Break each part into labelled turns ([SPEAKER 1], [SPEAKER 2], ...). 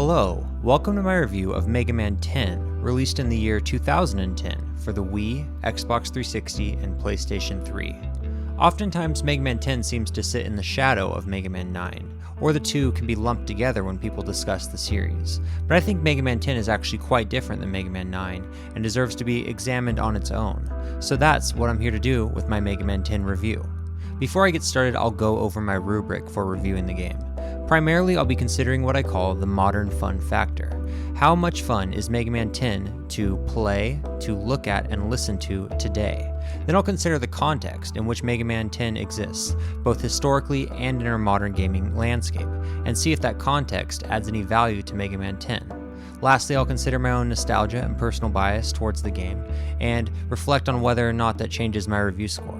[SPEAKER 1] Hello, welcome to my review of Mega Man 10, released in the year 2010 for the Wii, Xbox 360, and PlayStation 3. Oftentimes, Mega Man 10 seems to sit in the shadow of Mega Man 9, or the two can be lumped together when people discuss the series. But I think Mega Man 10 is actually quite different than Mega Man 9, and deserves to be examined on its own. So that's what I'm here to do with my Mega Man 10 review. Before I get started, I'll go over my rubric for reviewing the game. Primarily, I'll be considering what I call the modern fun factor. How much fun is Mega Man 10 to play, to look at, and listen to today? Then I'll consider the context in which Mega Man 10 exists, both historically and in our modern gaming landscape, and see if that context adds any value to Mega Man 10. Lastly, I'll consider my own nostalgia and personal bias towards the game, and reflect on whether or not that changes my review score.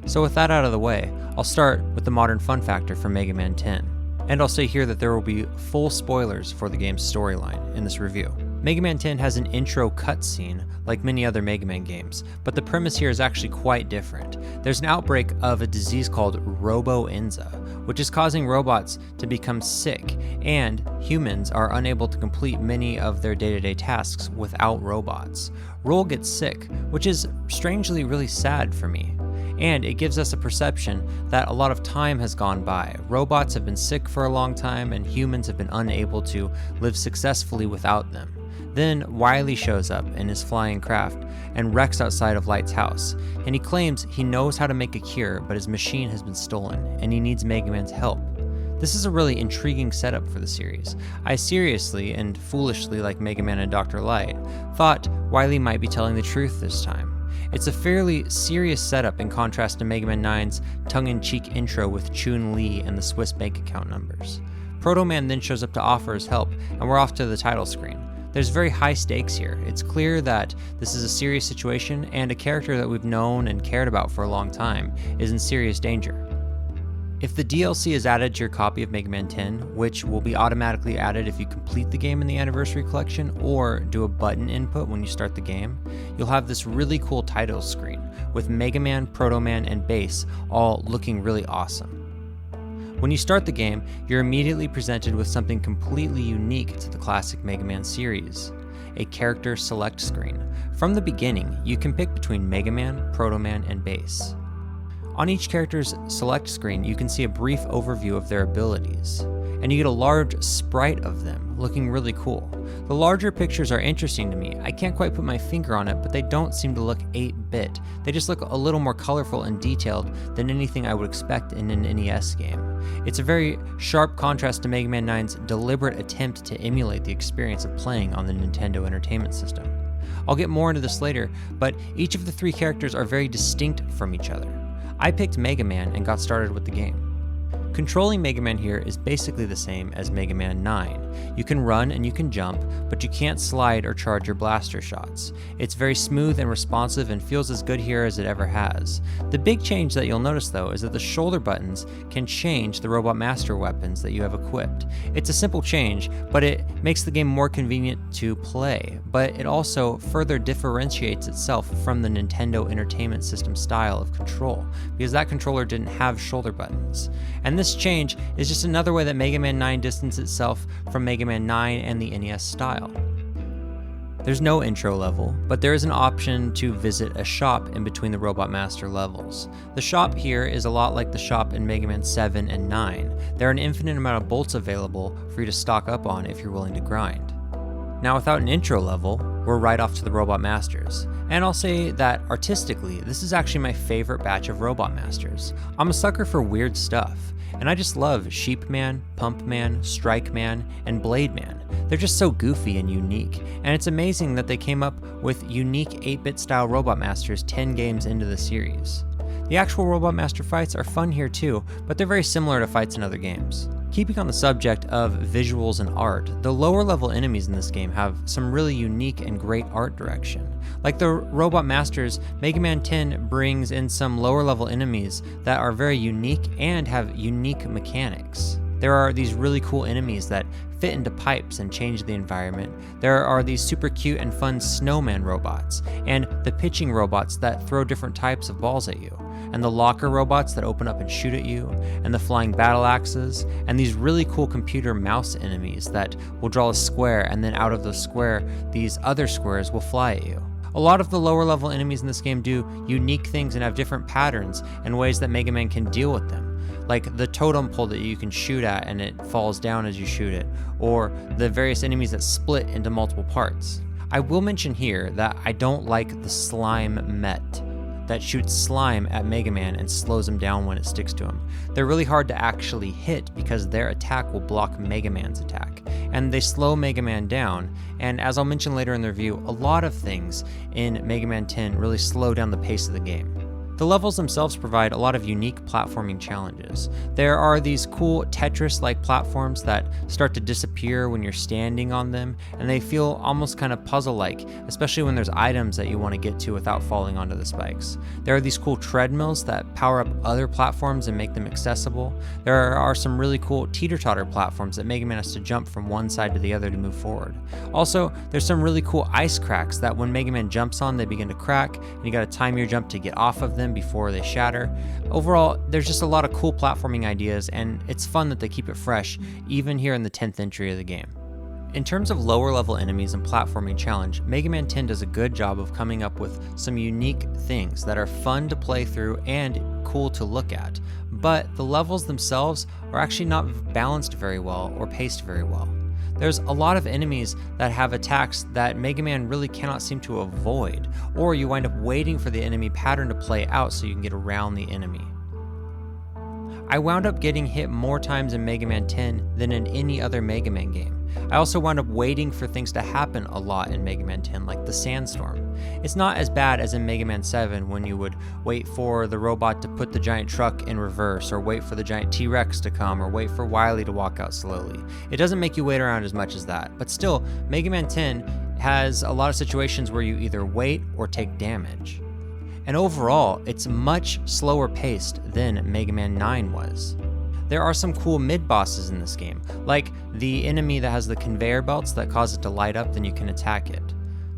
[SPEAKER 1] So with that out of the way, I'll start with the modern fun factor for Mega Man 10. And I'll say here that there will be full spoilers for the game's storyline in this review. Mega Man 10 has an intro cutscene like many other Mega Man games, but the premise here is actually quite different. There's an outbreak of a disease called Robo-Enza, which is causing robots to become sick, and humans are unable to complete many of their day-to-day tasks without robots. Roll gets sick, which is strangely really sad for me. And it gives us a perception that a lot of time has gone by. Robots have been sick for a long time, and humans have been unable to live successfully without them. Then Wily shows up in his flying craft and wrecks outside of Light's house, and he claims he knows how to make a cure, but his machine has been stolen, and he needs Mega Man's help. This is a really intriguing setup for the series. I seriously, and foolishly like Mega Man and Dr. Light, thought Wily might be telling the truth this time. It's a fairly serious setup in contrast to Mega Man 9's tongue-in-cheek intro with Chun-Li and the Swiss bank account numbers. Proto Man then shows up to offer his help, and we're off to the title screen. There's very high stakes here. It's clear that this is a serious situation, and a character that we've known and cared about for a long time is in serious danger. If the DLC is added to your copy of Mega Man 10, which will be automatically added if you complete the game in the Anniversary Collection or do a button input when you start the game, you'll have this really cool title screen with Mega Man, Proto Man, and Bass all looking really awesome. When you start the game, you're immediately presented with something completely unique to the classic Mega Man series, a character select screen. From the beginning, you can pick between Mega Man, Proto Man, and Bass. On each character's select screen, you can see a brief overview of their abilities, and you get a large sprite of them, looking really cool. The larger pictures are interesting to me. I can't quite put my finger on it, but they don't seem to look 8-bit. They just look a little more colorful and detailed than anything I would expect in an NES game. It's a very sharp contrast to Mega Man 9's deliberate attempt to emulate the experience of playing on the Nintendo Entertainment System. I'll get more into this later, but each of the three characters are very distinct from each other. I picked Mega Man and got started with the game. Controlling Mega Man here is basically the same as Mega Man 9. You can run and you can jump, but you can't slide or charge your blaster shots. It's very smooth and responsive and feels as good here as it ever has. The big change that you'll notice though is that the shoulder buttons can change the Robot Master weapons that you have equipped. It's a simple change, but it makes the game more convenient to play, but it also further differentiates itself from the Nintendo Entertainment System style of control, because that controller didn't have shoulder buttons. And this change is just another way that Mega Man 9 distanced itself from Mega Man 9 and the NES style. There's no intro level, but there is an option to visit a shop in between the Robot Master levels. The shop here is a lot like the shop in Mega Man 7 and 9. There are an infinite amount of bolts available for you to stock up on if you're willing to grind. Now, without an intro level, we're right off to the Robot Masters. And I'll say that artistically, this is actually my favorite batch of Robot Masters. I'm a sucker for weird stuff, and I just love Sheep Man, Pump Man, Strike Man, and Blade Man. They're just so goofy and unique, and it's amazing that they came up with unique 8-bit style Robot Masters 10 games into the series. The actual Robot Master fights are fun here too, but they're very similar to fights in other games. Keeping on the subject of visuals and art, the lower level enemies in this game have some really unique and great art direction. Like the Robot Masters, Mega Man 10 brings in some lower level enemies that are very unique and have unique mechanics. There are these really cool enemies that fit into pipes and change the environment. There are these super cute and fun snowman robots, and the pitching robots that throw different types of balls at you. and the locker robots that open up and shoot at you, and the flying battle axes, and these really cool computer mouse enemies that will draw a square, and then out of the square, these other squares will fly at you. A lot of the lower level enemies in this game do unique things and have different patterns and ways that Mega Man can deal with them. Like the totem pole that you can shoot at and it falls down as you shoot it, or the various enemies that split into multiple parts. I will mention here that I don't like the slime met that shoots slime at Mega Man and slows him down when it sticks to him. They're really hard to actually hit because their attack will block Mega Man's attack, and they slow Mega Man down, and as I'll mention later in the review, a lot of things in Mega Man 10 really slow down the pace of the game. The levels themselves provide a lot of unique platforming challenges. There are these cool Tetris-like platforms that start to disappear when you're standing on them, and they feel almost kind of puzzle-like, especially when there's items that you want to get to without falling onto the spikes. There are these cool treadmills that power up other platforms and make them accessible. There are some really cool teeter-totter platforms that Mega Man has to jump from one side to the other to move forward. Also, there's some really cool ice cracks that when Mega Man jumps on, they begin to crack, and you gotta time your jump to get off of them before they shatter. Overall, there's just a lot of cool platforming ideas, and it's fun that they keep it fresh, even here in the 10th entry of the game. In terms of lower level enemies and platforming challenge, Mega Man 10 does a good job of coming up with some unique things that are fun to play through and cool to look at, but the levels themselves are actually not balanced very well or paced very well. There's a lot of enemies that have attacks that Mega Man really cannot seem to avoid, or you wind up waiting for the enemy pattern to play out so you can get around the enemy. I wound up getting hit more times in Mega Man 10 than in any other Mega Man game. I also wound up waiting for things to happen a lot in Mega Man 10, like the sandstorm. It's not as bad as in Mega Man 7 when you would wait for the robot to put the giant truck in reverse, or wait for the giant T-Rex to come, or wait for Wily to walk out slowly. It doesn't make you wait around as much as that, but still, Mega Man 10 has a lot of situations where you either wait or take damage. And overall, it's much slower paced than Mega Man 9 was. There are some cool mid-bosses in this game, like the enemy that has the conveyor belts that cause it to light up, then you can attack it.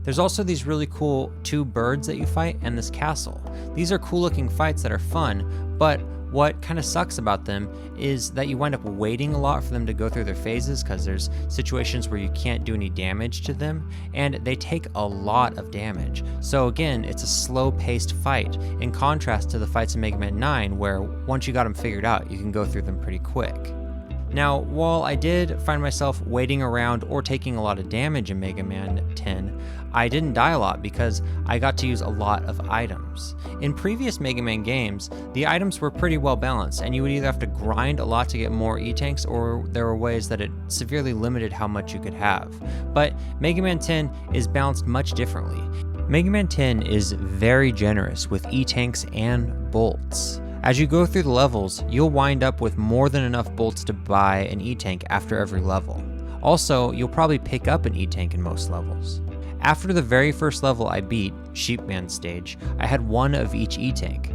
[SPEAKER 1] There's also these really cool two birds that you fight and this castle. These are cool looking fights that are fun, but what kind of sucks about them is that you wind up waiting a lot for them to go through their phases because there's situations where you can't do any damage to them, and they take a lot of damage. So again, it's a slow-paced fight, in contrast to the fights in Mega Man 9, where once you got them figured out, you can go through them pretty quick. Now, while I did find myself waiting around or taking a lot of damage in Mega Man 10, I didn't die a lot because I got to use a lot of items. In previous Mega Man games, the items were pretty well balanced, and you would either have to grind a lot to get more E-Tanks, or there were ways that it severely limited how much you could have. But Mega Man 10 is balanced much differently. Mega Man 10 is very generous with E-Tanks and bolts. As you go through the levels, you'll wind up with more than enough bolts to buy an E-Tank after every level. Also, you'll probably pick up an E-Tank in most levels. After the very first level I beat, Sheepman stage, I had one of each E-Tank.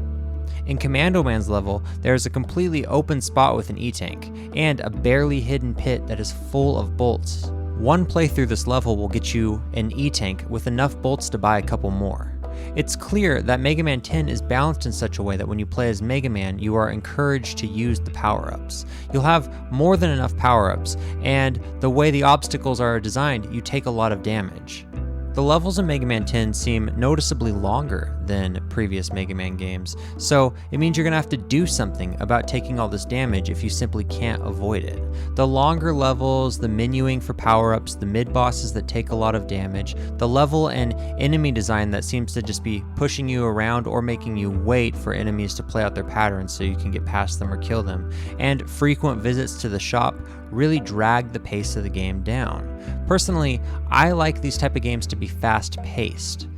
[SPEAKER 1] In Commando Man's level, there is a completely open spot with an E-Tank, and a barely hidden pit that is full of bolts. One play through this level will get you an E-Tank with enough bolts to buy a couple more. It's clear that Mega Man 10 is balanced in such a way that when you play as Mega Man, you are encouraged to use the power-ups. You'll have more than enough power-ups, and the way the obstacles are designed, you take a lot of damage. The levels in Mega Man 10 seem noticeably longer than previous Mega Man games, so it means you're going to have to do something about taking all this damage if you simply can't avoid it. The longer levels, the menuing for power-ups, the mid-bosses that take a lot of damage, the level and enemy design that seems to just be pushing you around or making you wait for enemies to play out their patterns so you can get past them or kill them, and frequent visits to the shop really drag the pace of the game down. Personally, I like these type of games to be fast-paced,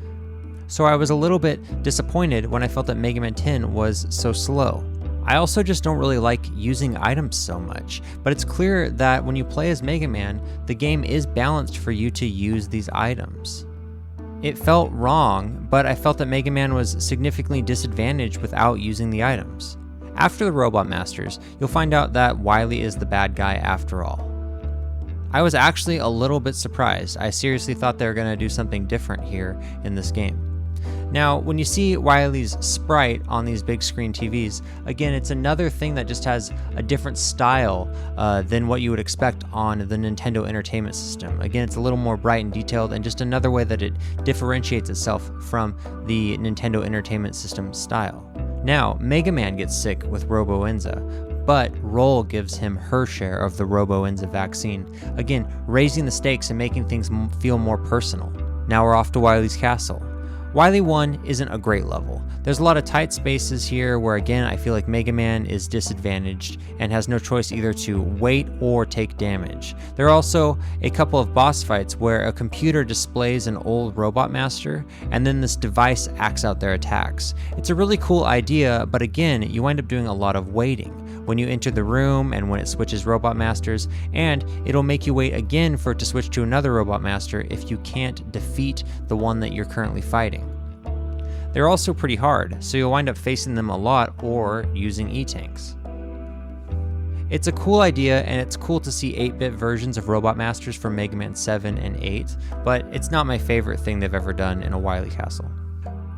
[SPEAKER 1] so I was a little bit disappointed when I felt that Mega Man 10 was so slow. I also just don't really like using items so much, but it's clear that when you play as Mega Man, the game is balanced for you to use these items. It felt wrong, but I felt that Mega Man was significantly disadvantaged without using the items. After the Robot Masters, you'll find out that Wily is the bad guy after all. I was actually a little bit surprised. I seriously thought they were going to do something different here in this game. Now, when you see Wily's sprite on these big screen TVs, again, it's another thing that just has a different style than what you would expect on the Nintendo Entertainment System. Again, it's a little more bright and detailed, and just another way that it differentiates itself from the Nintendo Entertainment System style. Now, Mega Man gets sick with Robo-Enza, but Roll gives him her share of the Robo-Enza vaccine, again, raising the stakes and making things feel more personal. Now we're off to Wily's castle. Wily 1 isn't a great level. There's a lot of tight spaces here where, again, I feel like Mega Man is disadvantaged and has no choice either to wait or take damage. There are also a couple of boss fights where a computer displays an old Robot Master and then this device acts out their attacks. It's a really cool idea, but again, you wind up doing a lot of waiting when you enter the room and when it switches Robot Masters, and it'll make you wait again for it to switch to another Robot Master if you can't defeat the one that you're currently fighting. They're also pretty hard, so you'll wind up facing them a lot or using E-Tanks. It's a cool idea, and it's cool to see 8-bit versions of Robot Masters from Mega Man 7 and 8, but it's not my favorite thing they've ever done in a Wily castle.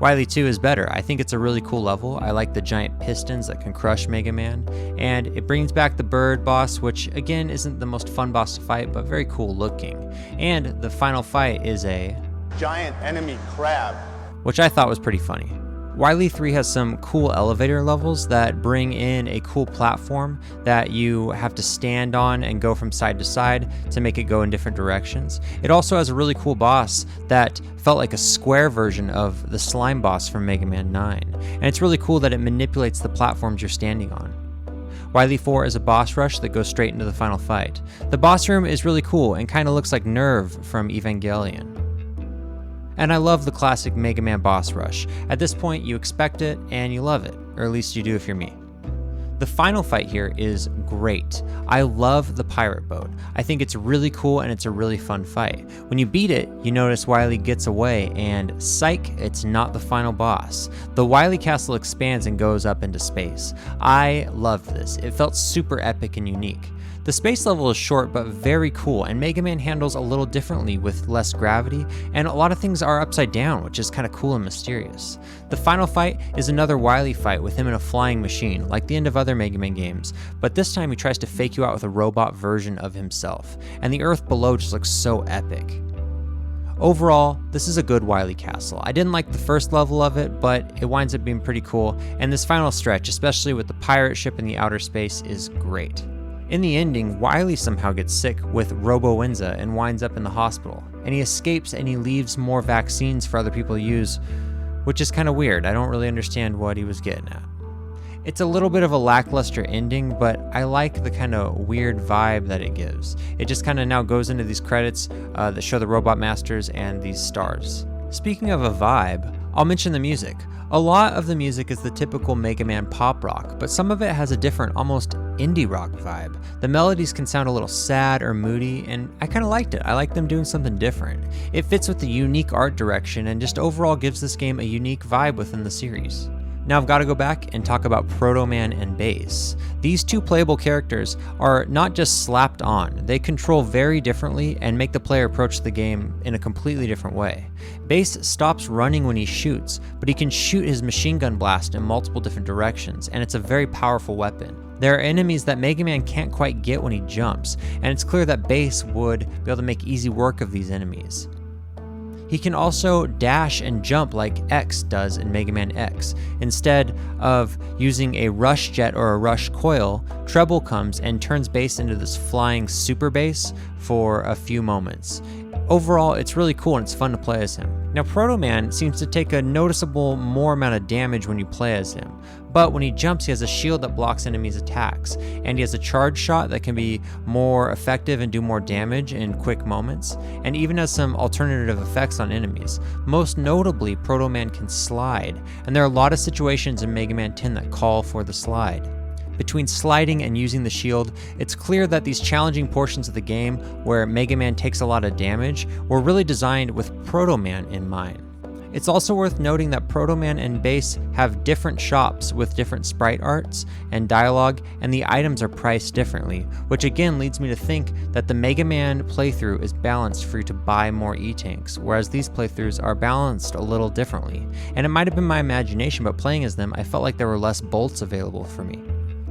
[SPEAKER 1] Wily 2 is better. I think it's a really cool level. I like the giant pistons that can crush Mega Man, and it brings back the bird boss, which again isn't the most fun boss to fight, but very cool looking. And the final fight is a
[SPEAKER 2] giant enemy crab,
[SPEAKER 1] which I thought was pretty funny. Wily 3 has some cool elevator levels that bring in a cool platform that you have to stand on and go from side to side to make it go in different directions. It also has a really cool boss that felt like a square version of the slime boss from Mega Man 9. And it's really cool that it manipulates the platforms you're standing on. Wily 4 is a boss rush that goes straight into the final fight. The boss room is really cool and kind of looks like Nerve from Evangelion. And I love the classic Mega Man boss rush. At this point, you expect it and you love it, or at least you do if you're me. The final fight here is great. I love the pirate boat. I think it's really cool and it's a really fun fight. When you beat it, you notice Wily gets away and psych, it's not the final boss. The Wily castle expands and goes up into space. I loved this. It felt super epic and unique. The space level is short but very cool, and Mega Man handles a little differently with less gravity, and a lot of things are upside down, which is kind of cool and mysterious. The final fight is another Wily fight with him in a flying machine, like the end of other Mega Man games, but this time he tries to fake you out with a robot version of himself, and the earth below just looks so epic. Overall, this is a good Wily castle. I didn't like the first level of it, but it winds up being pretty cool, and this final stretch, especially with the pirate ship in the outer space, is great. In the ending, Wily somehow gets sick with Robo-Enza and winds up in the hospital, and he escapes and he leaves more vaccines for other people to use, which is kind of weird. I don't really understand what he was getting at. It's a little bit of a lackluster ending, but I like the kind of weird vibe that it gives. It just kind of now goes into these credits that show the Robot Masters and these stars. Speaking of a vibe, I'll mention the music. A lot of the music is the typical Mega Man pop rock, but some of it has a different, almost indie rock vibe. The melodies can sound a little sad or moody, and I kind of liked it. I like them doing something different. It fits with the unique art direction and just overall gives this game a unique vibe within the series. Now I've got to go back and talk about Proto Man and Bass. These two playable characters are not just slapped on, they control very differently and make the player approach the game in a completely different way. Bass stops running when he shoots, but he can shoot his machine gun blast in multiple different directions, and it's a very powerful weapon. There are enemies that Mega Man can't quite get when he jumps, and it's clear that Bass would be able to make easy work of these enemies. He can also dash and jump like X does in Mega Man X. Instead of using a rush jet or a rush coil, Treble comes and turns Bass into this flying super bass for a few moments. Overall, it's really cool and it's fun to play as him. Now, Proto Man seems to take a noticeable more amount of damage when you play as him, but when he jumps, he has a shield that blocks enemies' attacks, and he has a charge shot that can be more effective and do more damage in quick moments, and even has some alternative effects on enemies. Most notably, Proto Man can slide, and there are a lot of situations in Mega Man 10 that call for the slide. Between sliding and using the shield, it's clear that these challenging portions of the game where Mega Man takes a lot of damage were really designed with Proto Man in mind. It's also worth noting that Proto Man and Base have different shops with different sprite arts and dialogue, and the items are priced differently, which again leads me to think that the Mega Man playthrough is balanced for you to buy more E-Tanks, whereas these playthroughs are balanced a little differently. And it might have been my imagination, but playing as them, I felt like there were less bolts available for me.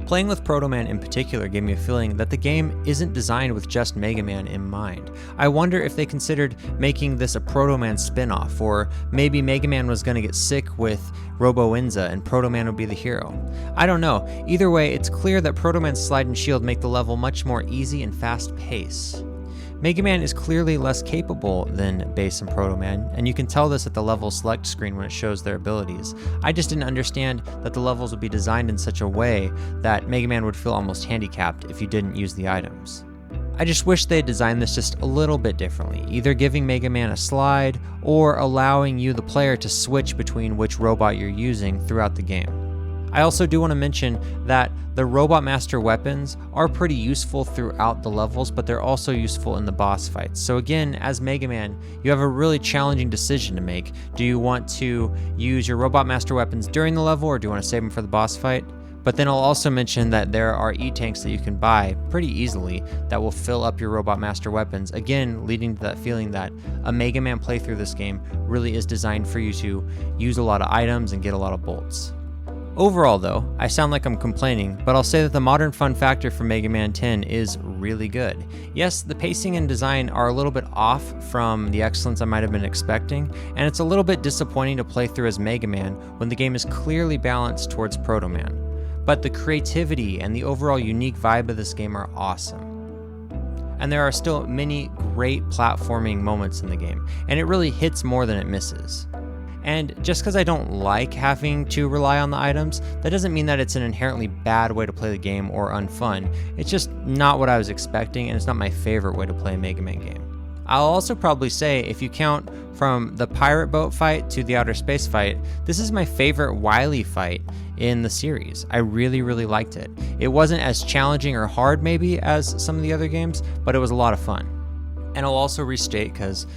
[SPEAKER 1] Playing with Proto Man in particular gave me a feeling that the game isn't designed with just Mega Man in mind. I wonder if they considered making this a Proto Man spin-off, or maybe Mega Man was going to get sick with Robo-Inza and Proto Man would be the hero. I don't know. Either way, it's clear that Proto Man's slide and shield make the level much more easy and fast-paced. Mega Man is clearly less capable than Base and Proto Man, and you can tell this at the level select screen when it shows their abilities. I just didn't understand that the levels would be designed in such a way that Mega Man would feel almost handicapped if you didn't use the items. I just wish they had designed this just a little bit differently, either giving Mega Man a slide or allowing you, the player, to switch between which robot you're using throughout the game. I also do want to mention that the Robot Master weapons are pretty useful throughout the levels, but they're also useful in the boss fights. So again, as Mega Man, you have a really challenging decision to make. Do you want to use your Robot Master weapons during the level, or do you want to save them for the boss fight? But then I'll also mention that there are E-Tanks that you can buy pretty easily that will fill up your Robot Master weapons, again leading to that feeling that a Mega Man playthrough of this game really is designed for you to use a lot of items and get a lot of bolts. Overall though, I sound like I'm complaining, but I'll say that the modern fun factor for Mega Man 10 is really good. Yes, the pacing and design are a little bit off from the excellence I might have been expecting, and it's a little bit disappointing to play through as Mega Man when the game is clearly balanced towards Proto Man. But the creativity and the overall unique vibe of this game are awesome. And there are still many great platforming moments in the game, and it really hits more than it misses. And just because I don't like having to rely on the items, that doesn't mean that it's an inherently bad way to play the game or unfun. It's just not what I was expecting, and it's not my favorite way to play a Mega Man game. I'll also probably say, if you count from the pirate boat fight to the outer space fight, this is my favorite Wily fight in the series. I really liked it. It wasn't as challenging or hard maybe as some of the other games, but it was a lot of fun. And I'll also restate, because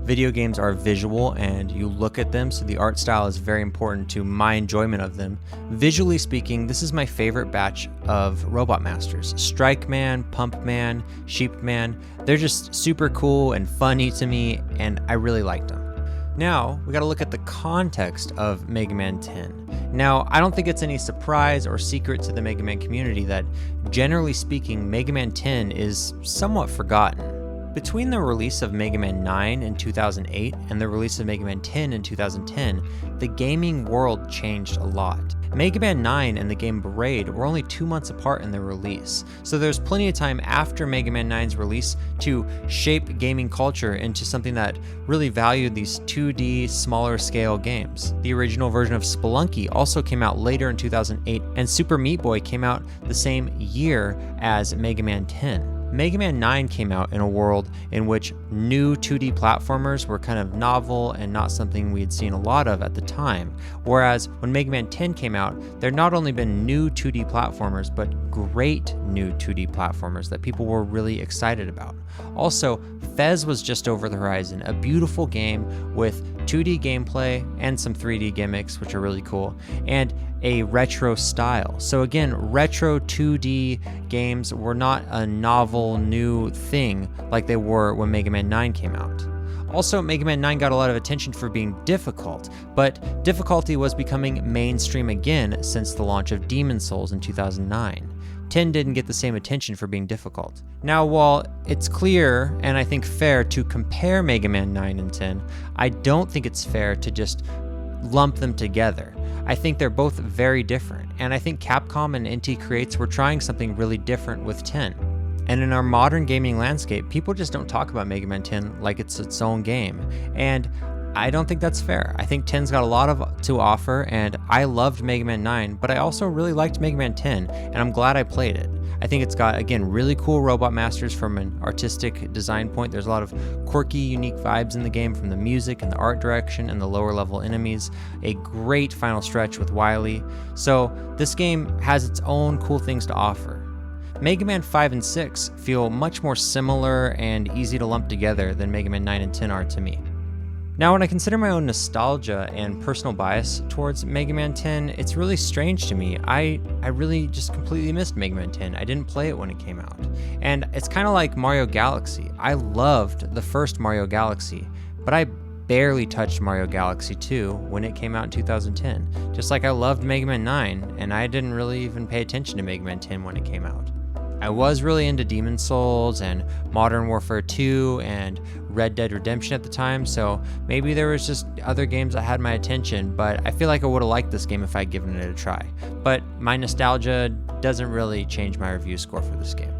[SPEAKER 1] video games are visual and you look at them, so the art style is very important to my enjoyment of them. Visually speaking, this is my favorite batch of Robot Masters. Strike Man, Pump Man, Sheep Man, they're just super cool and funny to me, and I really liked them. Now, we gotta look at the context of Mega Man 10. Now, I don't think it's any surprise or secret to the Mega Man community that, generally speaking, Mega Man 10 is somewhat forgotten. Between the release of Mega Man 9 in 2008 and the release of Mega Man 10 in 2010, the gaming world changed a lot. Mega Man 9 and the game Braid were only 2 months apart in their release, so there's plenty of time after Mega Man 9's release to shape gaming culture into something that really valued these 2D, smaller scale games. The original version of Spelunky also came out later in 2008, and Super Meat Boy came out the same year as Mega Man 10. Mega Man 9 came out in a world in which new 2D platformers were kind of novel and not something we had seen a lot of at the time, whereas when Mega Man 10 came out, there had not only been new 2D platformers, but great new 2D platformers that people were really excited about. Also, Fez was just over the horizon, a beautiful game with 2D gameplay and some 3D gimmicks, which are really cool, and a retro style. So again, retro 2D games were not a novel new thing like they were when Mega Man 9 came out. Also, Mega Man 9 got a lot of attention for being difficult, but difficulty was becoming mainstream again since the launch of Demon's Souls in 2009. 10 didn't get the same attention for being difficult. Now, while it's clear and I think fair to compare Mega Man 9 and 10, I don't think it's fair to just lump them together. I think they're both very different, and I think Capcom and NT Creates were trying something really different with 10. And in our modern gaming landscape, people just don't talk about Mega Man 10 like it's its own game, and I don't think that's fair. I think 10's got a lot to offer, and I loved Mega Man 9, but I also really liked Mega Man 10, and I'm glad I played it. I think it's got, again, really cool Robot Masters from an artistic design point. There's a lot of quirky, unique vibes in the game from the music and the art direction and the lower level enemies. A great final stretch with Wily. So this game has its own cool things to offer. Mega Man 5 and 6 feel much more similar and easy to lump together than Mega Man 9 and 10 are to me. Now, when I consider my own nostalgia and personal bias towards Mega Man 10, it's really strange to me. I really just completely missed Mega Man 10. I didn't play it when it came out. And it's kind of like Mario Galaxy. I loved the first Mario Galaxy, but I barely touched Mario Galaxy 2 when it came out in 2010. Just like I loved Mega Man 9, and I didn't really even pay attention to Mega Man 10 when it came out. I was really into Demon's Souls and Modern Warfare 2 and Red Dead Redemption at the time, so maybe there was just other games that had my attention, but I feel like I would have liked this game if I'd given it a try. But my nostalgia doesn't really change my review score for this game.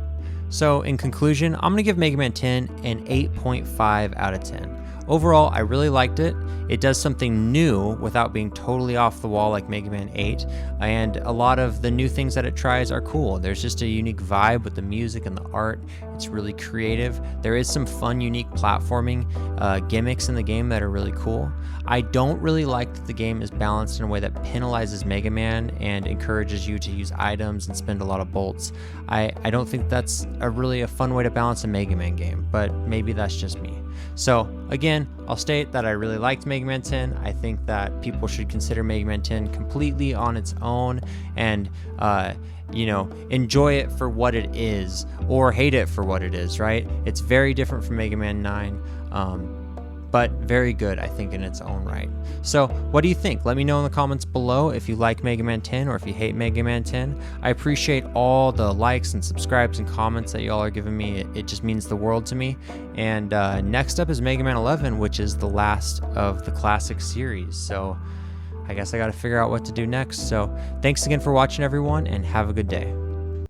[SPEAKER 1] So in conclusion, I'm going to give Mega Man 10 an 8.5 out of 10. Overall, I really liked it. It does something new without being totally off the wall like Mega Man 8, and a lot of the new things that it tries are cool. There's just a unique vibe with the music and the art. It's really creative. There is some fun, unique platforming gimmicks in the game that are really cool. I don't really like that the game is balanced in a way that penalizes Mega Man and encourages you to use items and spend a lot of bolts. I don't think that's really a fun way to balance a Mega Man game, but maybe that's just me. So again, I'll state that I really liked Mega Man 10. I think that people should consider Mega Man 10 completely on its own and, enjoy it for what it is or hate it for what it is, right? It's very different from Mega Man 9, but very good, I think, in its own right. So what do you think? Let me know in the comments below if you like Mega Man 10 or if you hate Mega Man 10. I appreciate all the likes and subscribes and comments that y'all are giving me. It just means the world to me. And next up is Mega Man 11, which is the last of the classic series. So I guess I got to figure out what to do next. So thanks again for watching, everyone, and have a good day.